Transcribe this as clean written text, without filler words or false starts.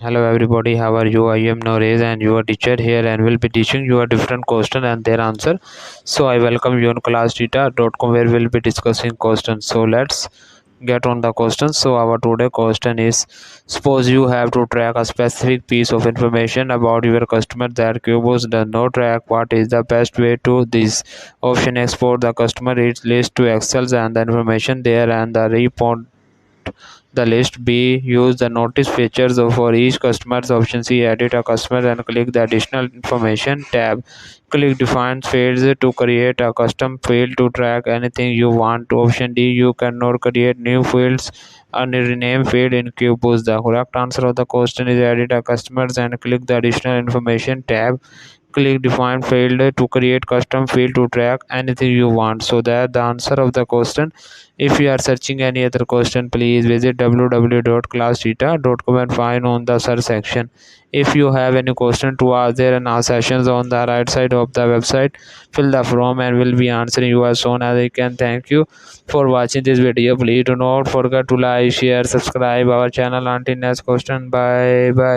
Hello everybody, how are you? I am Norez and your teacher here and will be teaching you a different question and their answer. So I welcome you on classdata.com where we'll be discussing questions. So let's get on the questions. So our today question is, suppose you have to track a specific piece of information about your customer that QuickBooks does not track. What is the best way to this? Option: export the customer list to Excel and the information there and the report the list. B. Use the notice features for each customer's. Option C. Edit a customer and click the additional information tab. Click define fields to create a custom field to track anything you want. Option D. You cannot create new fields and rename field in QuickBooks. The correct answer of the question is edit a customers and click the additional information tab. Click define field to create custom field to track anything you want. So that the answer of the question. If you are searching any other question, please visit www.classdata.com and find on the search section. If you have any question to ask, there are now sessions on the right side of the website. Fill the form and will be answering you as soon as I can. Thank you for watching this video. Please do not forget to like, share, subscribe our channel. Until next question, bye bye.